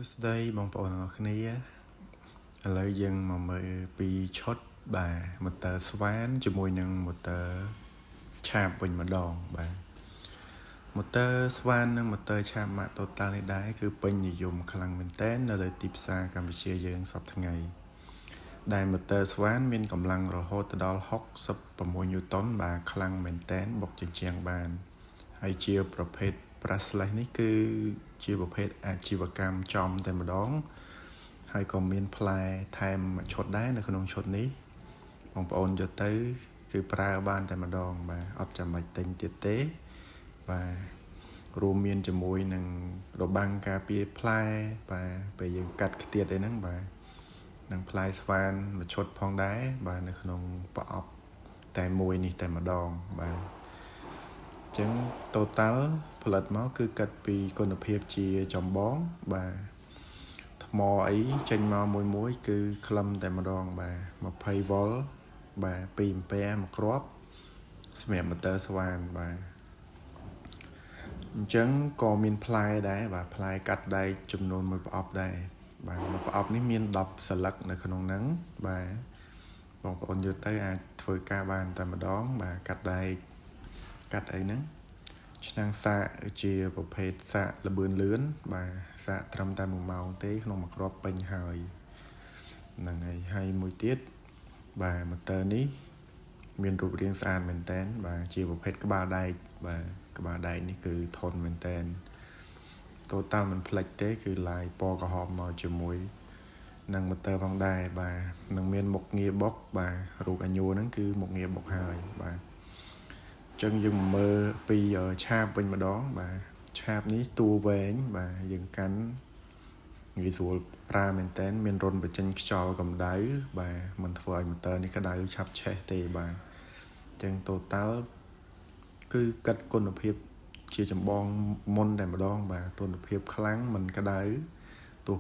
សួស្តីបងប្អូនទាំងអស់គ្នាឥឡូវយើងមកមើលពីឈុតបាទម៉ូទ័រស្វានជាមួយនឹងម៉ូទ័រឆាបវិញម្ដងបាទម៉ូទ័រស្វាននិងម៉ូទ័រឆាបម៉ាក Total នេះដែរគឺពេញនិយមខ្លាំងមែនទែននៅលើទីផ្សារកម្ពុជាយើងសប្តាហ៍ថ្ងៃដែលម៉ូទ័រស្វានមានកម្លាំងរហូតដល់66 Newton បាទខ្លាំងមែនទែនបុកជញ្ជាំងបានហើយជាប្រភេទ brushless នេះគឺជាប្រភេទអាជីវកម្មចំតែម្ដងហើយក៏មានផ្លែថែមឈុតដែរនៅក្នុងឈុតនេះបងប្អូនយកទៅគឺប្រើបានតែម្ដងបាទអត់ចាំបាច់ទិញទៀតទេបាទរួមមានជាមួយនឹងរបាំងការពារផ្លែបាទពេលយើងកាត់ខ្ទាតអីហ្នឹងបាទនឹងផ្លែស្វានមួយឈុតផងដែរបាទនៅក្នុងប្រអប់តែមួយនេះតែម្ដងបាទចឹង total ផលិតមកគឺកាត់ពីគុណភាពជាចម្បងបាទថ្មអីចេញមកមួយគឺក្លឹមតែម្ដងបាទ20 V បាទ2 Aមួយគ្រាប់សម្រាប់ម៉ូទ័រស្វានបាទអញ្ចឹងក៏មានផ្លែដែរបាទផ្លែកាត់ដែកចំនួន1ប្រអប់ដែរបាទមួយប្រអប់នេះមាន10សន្លឹកនៅក្នុងហ្នឹងបាទបងប្អូនយកទៅអាចធ្វើការបានតែម្ដងបាទកាត់ដែកកាត់អីហ្នឹងឆ្នាំងសាកជាប្រភេទសាកលបឿនលឿនបាទសាកត្រឹមតែ1ម៉ោងទេក្នុងមួយគ្រាប់ពេញហើយហ្នឹងហើយមួយទៀតបាទម៉ូទ័រនេះមានរូបរាងស្អាតមែនតើបាទជាប្រភេទក្បាលដែកបាទក្បាលដែកនេះគឺធន់មែនតើ total មិនផ្លិចទេគឺឡាយពណ៌ក្រហមមកជាមួយនឹងម៉ូទ័រផងដែរបាទនឹងមានមុខងារបុកបាទរូបអាញួរហ្នឹងគឺមុខងារបុកហើយបាទចឹងយើងមើលពីឆាបវិញម្ដងបាទឆាបនេះតួវែងបាទយើងកាន់ងាយស្រួលប្រើមែនតើមានរុនបញ្ចេញខ្យល់កម្ដៅបាទមិនធ្វើឲ្យម៉ូទ័រនេះក្ដៅឆាប់ឆេះទេបាទចឹង total គឺកាត់គុណភាពជាចម្បងមុនតែម្ដងបាទគុណភាពខ្លាំងមិនក្ដៅទោះ